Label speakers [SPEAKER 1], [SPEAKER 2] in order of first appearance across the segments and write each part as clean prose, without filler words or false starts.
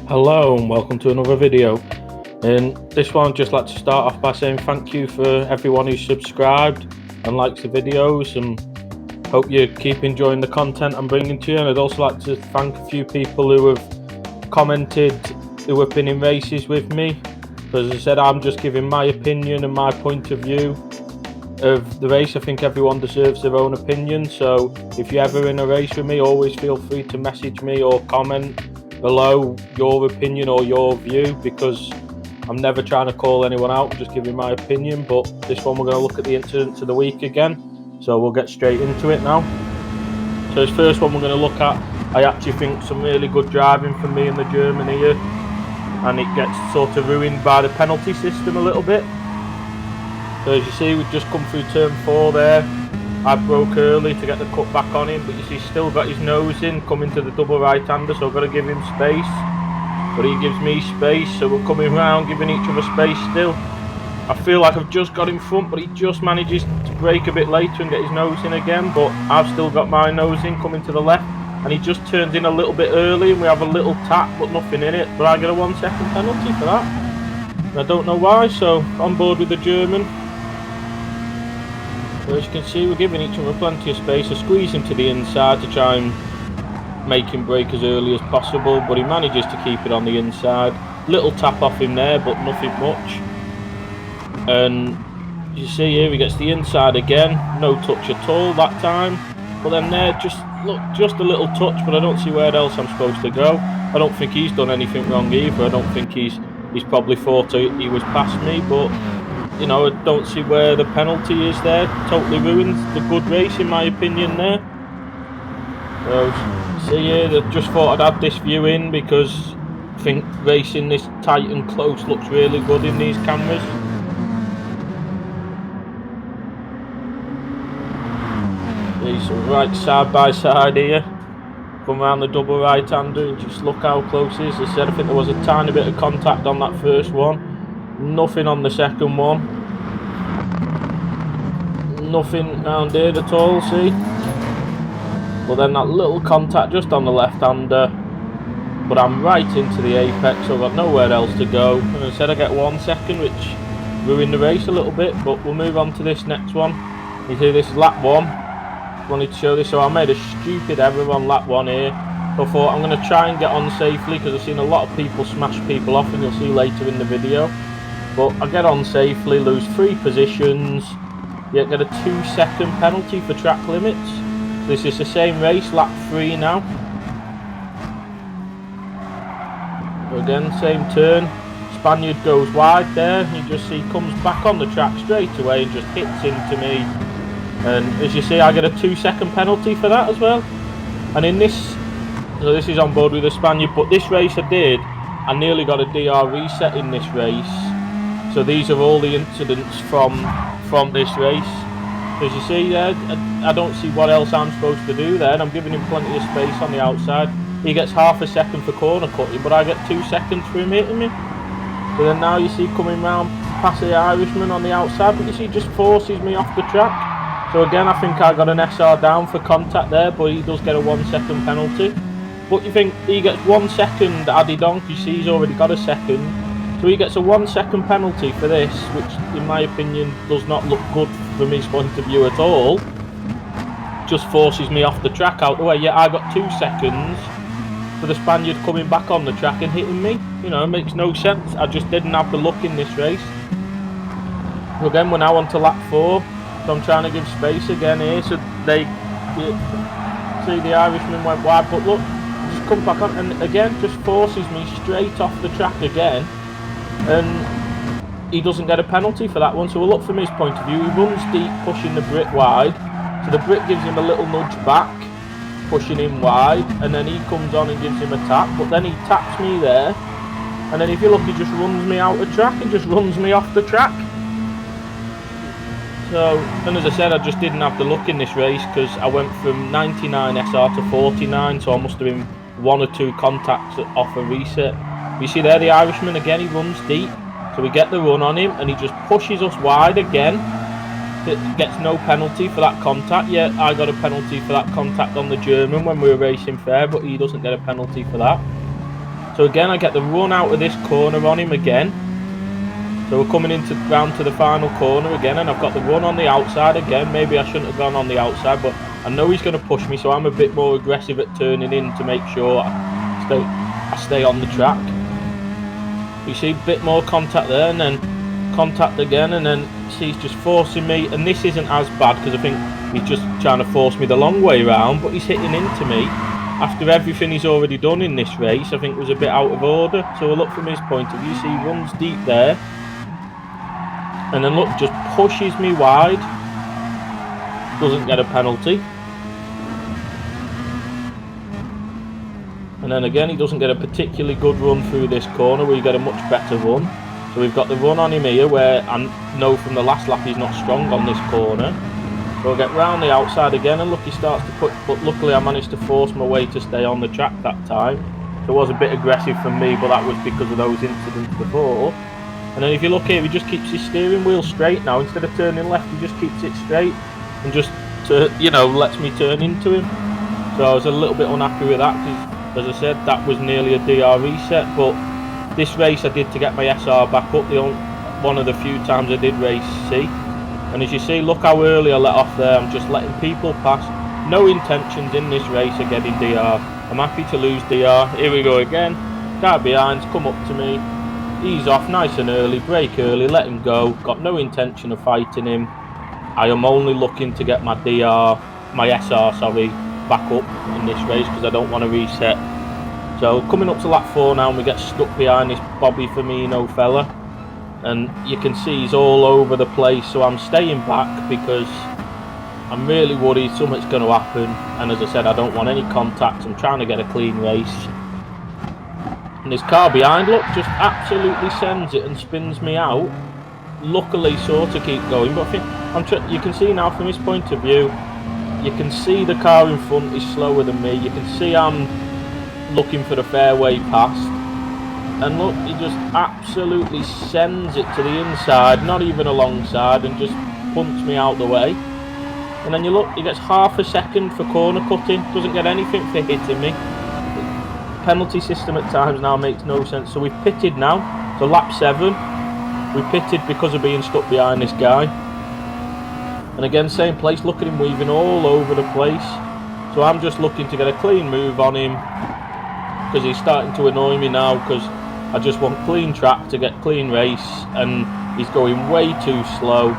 [SPEAKER 1] Hello and welcome to another video. In this one, I'd just like to start off by saying thank you for everyone who's subscribed and likes the videos, and hope you keep enjoying the content I'm bringing to you. And I'd also like to thank a few people who have commented, who have been in races with me, because as I said, I'm just giving my opinion and my point of view of the race. I think everyone deserves their own opinion, so if you're ever in a race with me, always feel free to message me or comment below your opinion or your view, because I'm never trying to call anyone out, I'm just giving my opinion. But this one, we're going to look at the incidents of the week again, so we'll get straight into it now. So this first one we're going to look at, I actually think some really good driving from me and the German here, and it gets sort of ruined by the penalty system a little bit. So as you see, we've just come through turn 4 there. I broke early to get the cut back on him, but you see he's still got his nose in, coming to the double right-hander, so I've got to give him space. But he gives me space, so we're coming round, giving each other space still. I feel like I've just got in front, but he just manages to brake a bit later and get his nose in again. But I've still got my nose in, coming to the left, and he just turns in a little bit early, and we have a little tap, but nothing in it. But I get a 1 second penalty for that. And I don't know why, so on board with the German. So as you can see, we're giving each other plenty of space. I squeeze him to the inside to try and make him brake as early as possible, but he manages to keep it on the inside. Little tap off him there, but nothing much. And you see here, he gets the inside again, no touch at all that time. But then there, just a little touch, but I don't see where else I'm supposed to go. I don't think he's done anything wrong either. I don't think he's probably thought he was past me, but you know, I don't see where the penalty is there. Totally ruins the good race, in my opinion, there. So, see here, I just thought I'd add this view in, because I think racing this tight and close looks really good in these cameras. These are right side by side here. Come around the double right-hander and just look how close it is. As I said, I think there was a tiny bit of contact on that first one. Nothing on the second one. Nothing round here at all, see? But then that little contact just on the left-hander. But I'm right into the apex, so I've got nowhere else to go. And I said I get 1 second, which ruined the race a little bit. But we'll move on to this next one. You see, this is lap 1. Wanted to show this, so I made a stupid error on lap 1 here. So I thought I'm going to try and get on safely, because I've seen a lot of people smash people off, and you'll see later in the video. But I get on safely, lose 3 positions, yet get a 2 second penalty for track limits. So this is the same race, lap 3 now. So again, same turn. Spaniard goes wide there. You just see he comes back on the track straight away and just hits into me. And as you see, I get a 2 second penalty for that as well. And in this, so this is on board with the Spaniard, but this race I nearly got a DR reset in this race. So these are all the incidents from this race. As you see there, I don't see what else I'm supposed to do there, and I'm giving him plenty of space on the outside. He gets half a second for corner cutting, but I get 2 seconds for him hitting me. So then now you see coming round past the Irishman on the outside, but you see he just forces me off the track. So again, I think I got an SR down for contact there, but he does get a 1 second penalty. But you think he gets 1 second added on, you see he's already got a second. So he gets a 1 second penalty for this, which in my opinion does not look good from his point of view at all. Just forces me off the track out the way. Yeah, I got 2 seconds for the Spaniard coming back on the track and hitting me. You know, it makes no sense. I just didn't have the luck in this race. So again, we're now on to lap 4. So I'm trying to give space again here. So they see the Irishman went wide, but look, just come back on and again just forces me straight off the track again. And he doesn't get a penalty for that one. So we'll look from his point of view. He runs deep, pushing the Brit wide. So the Brit gives him a little nudge back, pushing him wide, and then he comes on and gives him a tap. But then he taps me there, and then if you look, he just runs me out of track and just runs me off the track. So, and as I said, I just didn't have the luck in this race, because I went from 99 SR to 49, so I must have been 1 or 2 contacts off a reset. You see there, the Irishman again, he runs deep, so we get the run on him, and he just pushes us wide again. It gets no penalty for that contact. Yeah, I got a penalty for that contact on the German when we were racing fair, but he doesn't get a penalty for that. So again, I get the run out of this corner on him again. So we're coming round to the final corner again, and I've got the run on the outside again. Maybe I shouldn't have gone on the outside, but I know he's going to push me, so I'm a bit more aggressive at turning in to make sure I stay on the track. You see, a bit more contact there, and then contact again, and then see he's just forcing me. And this isn't as bad because I think he's just trying to force me the long way round, but he's hitting into me. After everything he's already done in this race, I think it was a bit out of order. So look, from his point of view, see, he runs deep there. And then look, just pushes me wide. Doesn't get a penalty. And then again, he doesn't get a particularly good run through this corner where you get a much better run. So we've got the run on him here where I know from the last lap he's not strong on this corner. So I'll get round the outside again, and look, he starts to put, but luckily I managed to force my way to stay on the track that time. So it was a bit aggressive from me, but that was because of those incidents before. And then if you look here, he just keeps his steering wheel straight now. Instead of turning left, he just keeps it straight and just, lets me turn into him. So I was a little bit unhappy with that because, as I said, that was nearly a DR reset. But this race I did to get my SR back up, one of the few times I did race C. And as you see, look how early I let off there. I'm just letting people pass. No intentions in this race of getting DR. I'm happy to lose DR. Here we go again. Guy behind's come up to me. Ease off nice and early, brake early, let him go. Got no intention of fighting him. I am only looking to get my SR, back up in this race because I don't want to reset. So coming up to lap 4 now, and we get stuck behind this Bobby Firmino fella. And you can see he's all over the place, so I'm staying back because I'm really worried something's going to happen. And as I said, I don't want any contacts. I'm trying to get a clean race. And this car behind, look, just absolutely sends it and spins me out. Luckily, sort of keep going, but I think you can see now from his point of view, you can see the car in front is slower than me. You can see I'm looking for the fairway pass. And look, he just absolutely sends it to the inside, not even alongside, and just punts me out the way. And then you look, he gets half a second for corner cutting, doesn't get anything for hitting me. Penalty system at times now makes no sense. So we've pitted now, so lap 7 we pitted because of being stuck behind this guy. And again, same place, look at him weaving all over the place. So I'm just looking to get a clean move on him because he's starting to annoy me now, because I just want clean track to get clean race, and he's going way too slow.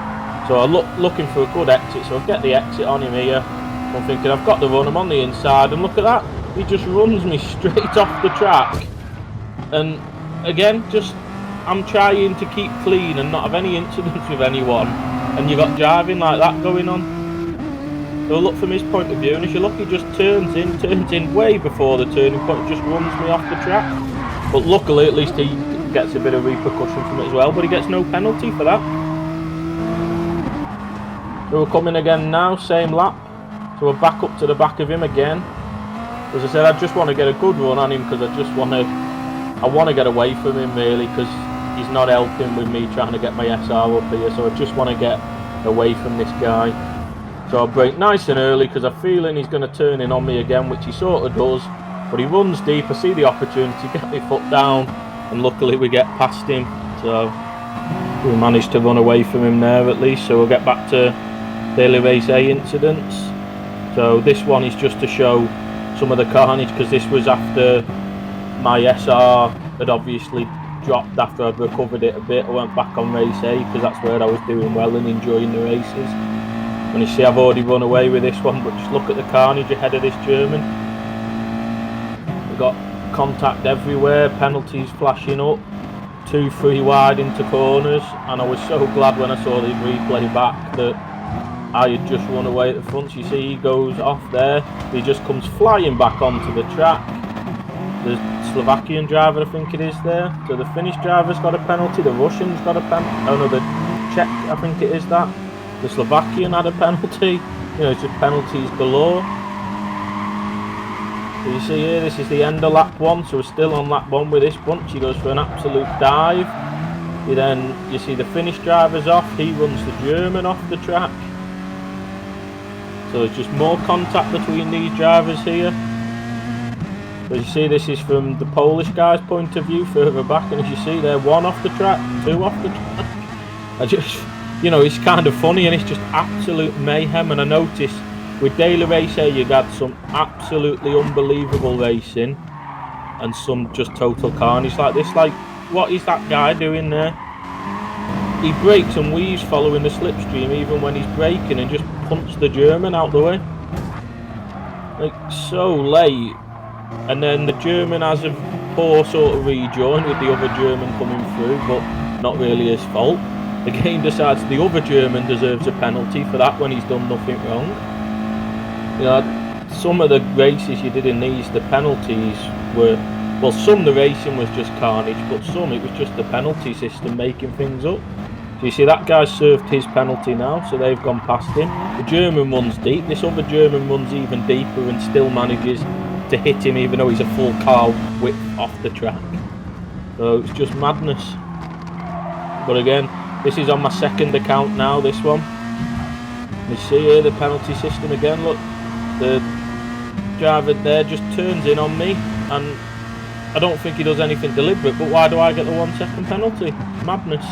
[SPEAKER 1] So I'm looking for a good exit, so I'll get the exit on him here. I'm thinking I've got the run, I'm on the inside, and look at that. He just runs me straight off the track. And again, I'm trying to keep clean and not have any incidents with anyone, and you got driving like that going on. So look from his point of view, and as you look, he just turns in way before the turning point, just runs me off the track. But luckily, at least he gets a bit of repercussion from it as well, but he gets no penalty for that. So we're coming again now, same lap. So we're back up to the back of him again. As I said, I just want to get a good run on him because I want to get away from him really, because he's not helping with me trying to get my SR up here. So I just want to get away from this guy. So I'll brake nice and early because I'm feeling he's going to turn in on me again, which he sort of does. But he runs deep. I see the opportunity, get my foot down, and luckily we get past him. So we managed to run away from him there at least. So we'll get back to daily race A incidents. So this one is just to show some of the carnage, because this was after my SR had obviously dropped after I'd recovered it a bit. I went back on race A because that's where I was doing well and enjoying the races. And you see I've already run away with this one, but just look at the carnage ahead of this German. We've got contact everywhere, penalties flashing up, 2-3 wide into corners, and I was so glad when I saw the replay back that I had just run away at the front. You see he goes off there, he just comes flying back onto the track. The Slovakian driver, I think it is there. So the Finnish driver's got a penalty, the Russian's got a penalty, oh no, the Czech, I think it is that. The Slovakian had a penalty. You know, it's just penalties galore. So you see here, this is the end of lap 1, so we're still on lap 1 with this bunch. He goes for an absolute dive. You see the Finnish driver's off, he runs the German off the track. So there's just more contact between these drivers here. As you see, this is from the Polish guy's point of view, further back, and as you see, they're 1 off the track, 2 off the track. I just, you know, it's kind of funny, and it's just absolute mayhem. And I noticed with Daily Race here, you got some absolutely unbelievable racing and some just total carnage like this. Like, what is that guy doing there? He brakes and weaves following the slipstream even when he's braking, and just punts the German out the way. Like, so late. And then the German has a poor sort of rejoin with the other German coming through, but not really his fault. The game decides the other German deserves a penalty for that when he's done nothing wrong. You know, some of the races you did in these, the penalties were, well, some of the racing was just carnage, but some it was just the penalty system making things up. So you see that guy's served his penalty now, so they've gone past him. The German runs deep. This other German runs even deeper and still manages to hit him even though he's a full car width off the track. So it's just madness. But again, this is on my second account now, this one. You see here the penalty system again. Look, the driver there just turns in on me, and I don't think he does anything deliberate, but why do I get the 1 second penalty? Madness.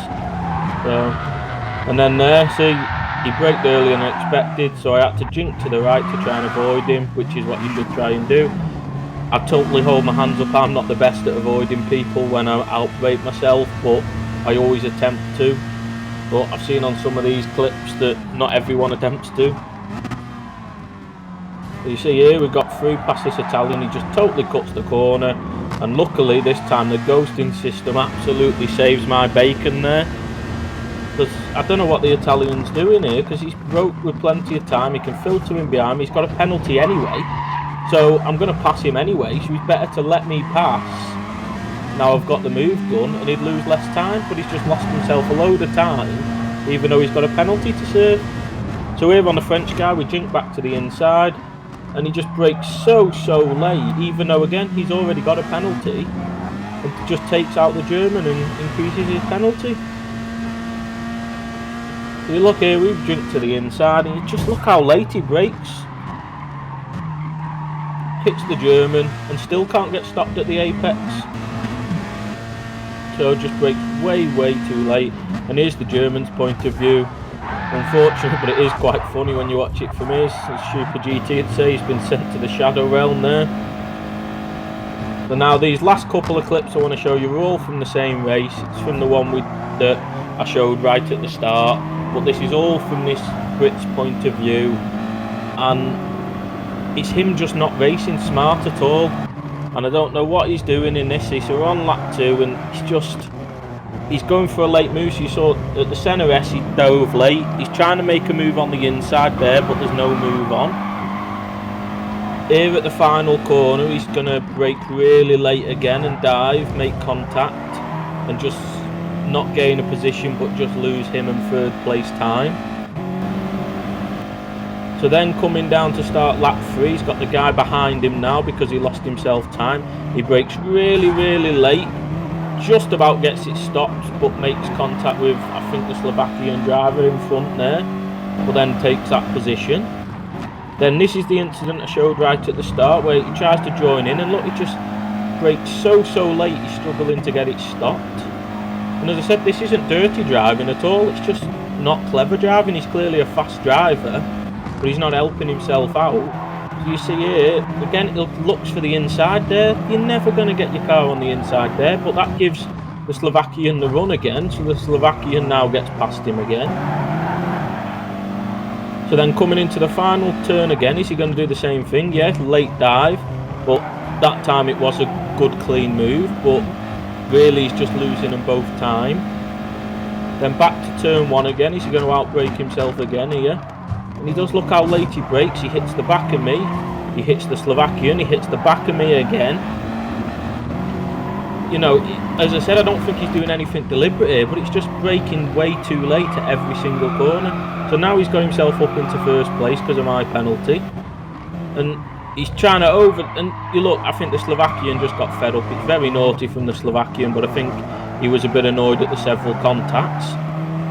[SPEAKER 1] So, and then there, see, he braked earlier than expected, so I had to jink to the right to try and avoid him, which is what you should try and do. I totally hold my hands up, I'm not the best at avoiding people when I outbrake myself, but I always attempt to. But I've seen on some of these clips that not everyone attempts to. So you see here, we've got through past this Italian, he just totally cuts the corner, and luckily this time the ghosting system absolutely saves my bacon there. Because I don't know what the Italian's doing here, because he's broke with plenty of time, he can filter in behind me, he's got a penalty anyway, so I'm going to pass him anyway, so he's better to let me pass. Now I've got the move done, and he'd lose less time, but he's just lost himself a load of time, even though he's got a penalty to serve. So here on the French guy, we jink back to the inside, and he just brakes so late, even though again, he's already got a penalty, and just takes out the German and increases his penalty. So you look here, we've jumped to the inside, and you just look how late he brakes. Hits the German, and still can't get stopped at the apex. So just brakes way too late. And here's the German's point of view. Unfortunate, but it is quite funny when you watch it from his. As Super GT would say, he's been sent to the Shadow Realm there. So now these last couple of clips I want to show you are all from the same race. It's from the one that I showed right at the start. But this is all from this Brit's point of view, and it's him just not racing smart at all, and I don't know what he's doing in this. So we're on lap 2, and he's going for a late move. So you saw at the centre S he dove late, he's trying to make a move on the inside there, but there's no move on. Here at the final corner, he's going to brake really late again and dive, make contact, and just not gain a position but just lose him and third place time. So then coming down to start lap 3, he's got the guy behind him now because he lost himself time. He brakes really late, just about gets it stopped, but makes contact with, I think, the Slovakian driver in front there, but then takes that position. Then this is the incident I showed right at the start where he tries to join in, and look, he just brakes so late, he's struggling to get it stopped. And as I said, this isn't dirty driving at all, it's just not clever driving. He's clearly a fast driver, but he's not helping himself out. So you see here, again, he looks for the inside there. You're never going to get your car on the inside there, but that gives the Slovakian the run again, so the Slovakian now gets past him again. So then coming into the final turn again, is he going to do the same thing? Yeah, late dive, but that time it was a good clean move, but really he's just losing them both time. Then back to turn 1 again, is he going to outbrake himself again here? And he does look how late he brakes. He hits the back of me, he hits the Slovakian, he hits the back of me again. You know, as I said, I don't think he's doing anything deliberate here, but it's just braking way too late at every single corner. So now he's got himself up into first place because of my penalty, and he's trying to and you look, I think the Slovakian just got fed up. It's very naughty from the Slovakian, but I think he was a bit annoyed at the several contacts.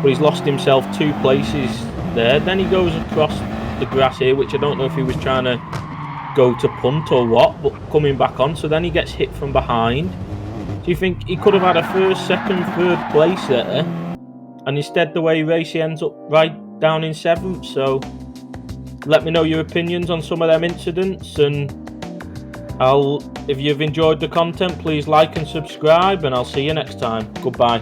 [SPEAKER 1] But he's lost himself 2 places there. Then he goes across the grass here, which I don't know if he was trying to go to punt or what, but coming back on, so then he gets hit from behind. Do you think he could have had a first, second, third place there? And instead the way he races, he ends up right down in 7th. So let me know your opinions on some of them incidents, and if you've enjoyed the content, please like and subscribe, and I'll see you next time. Goodbye.